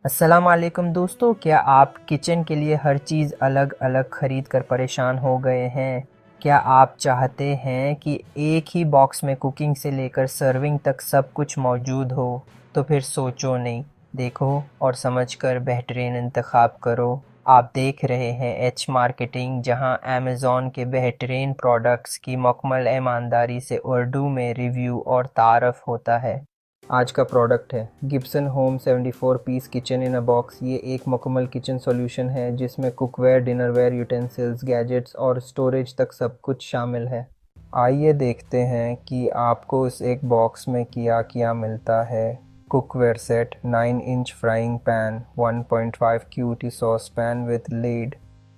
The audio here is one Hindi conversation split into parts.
अस्सलाम वालेकुम दोस्तों, क्या आप किचन के लिए हर चीज़ अलग अलग खरीद कर परेशान हो गए हैं? क्या आप चाहते हैं कि एक ही बॉक्स में कुकिंग से लेकर सर्विंग तक सब कुछ मौजूद हो? तो फिर सोचो नहीं, देखो और समझकर बेहतरीन इंतखाब करो। आप देख रहे हैं एच मार्केटिंग, जहां अमेज़ॉन के बेहतरीन प्रोडक्ट्स की मुकम्मल ईमानदारी से उर्दू में रिव्यू और तारफ़ होता है। आज का प्रोडक्ट है Gibson home 74 piece kitchen in a box. ये एक मुकम्मल किचन सॉल्यूशन है जिसमें कुकवेयर, डिनरवेयर, यूटेंसिल्स, गैजेट्स और स्टोरेज तक सब कुछ शामिल है। आइए देखते हैं कि आपको इस एक बॉक्स में क्या क्या मिलता है। Cookware set, 9 inch frying pan, 1.5 QT sauce pan with lid,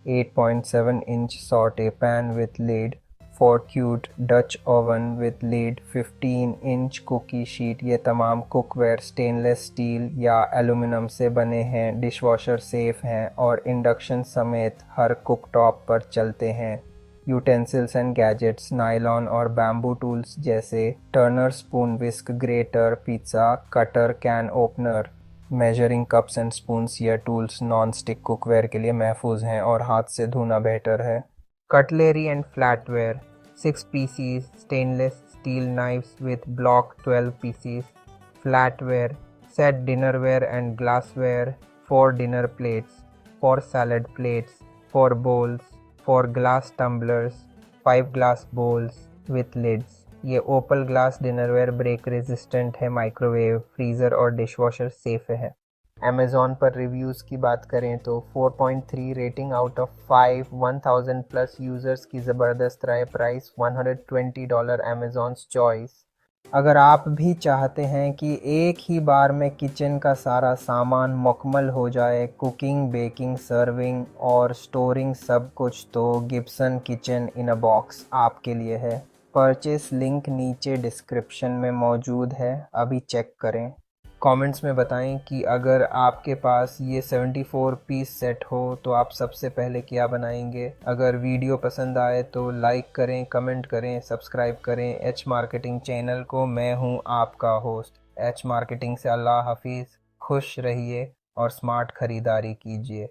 8.7 inch saute pan with lid, 4 QT Dutch oven with lid, 15 inch cookie sheet. ये तमाम कुकवेयर स्टेनलेस स्टील या एल्यूमिनियम से बने हैं, डिशवॉशर सेफ हैं और इंडक्शन समेत हर कुकटॉप पर चलते हैं। यूटेंसिल्स एंड गैजेट्स, नायलॉन और बैम्बू टूल्स जैसे Turner, spoon, whisk, greater, pizza cutter, can opener. Measuring cups and spoons, या टूल्स नॉन स्टिक कुकवेयर के लिए महफूज हैं और हाथ से धोना बेहतर है। Cutlery and flatware, 6 pieces stainless steel knives with block 12 pieces. Flatware, set dinnerware and glassware, 4 dinner plates, 4 salad plates, 4 bowls, 4 glass tumblers, 5 glass bowls with lids। ये ओपल ग्लास डिनरवेयर ब्रेक रेजिस्टेंट है, माइक्रोवेव, फ्रीज़र और डिशवॉशर सेफ है। अमेज़ॉन पर रिव्यूज़ की बात करें तो 4.3 rating out of 5, 1000 plus users की ज़बरदस्त राय। Price $120, अमेज़ॉन्स choice. अगर आप भी चाहते हैं कि एक ही बार में किचन का सारा सामान मुकम्मल हो जाए, कुकिंग, बेकिंग, सर्विंग और स्टोरिंग सब कुछ, तो Gibson kitchen in a box आपके लिए है। परचेस लिंक नीचे डिस्क्रिप्शन में मौजूद है, अभी चेक करें। कमेंट्स में बताएं कि अगर आपके पास ये 74 पीस सेट हो तो आप सबसे पहले क्या बनाएंगे। अगर वीडियो पसंद आए तो लाइक करें, कमेंट करें, सब्सक्राइब करें एच मार्केटिंग चैनल को। मैं हूं आपका होस्ट एच मार्केटिंग से। अल्लाह हाफिज़, खुश रहिए और स्मार्ट ख़रीदारी कीजिए।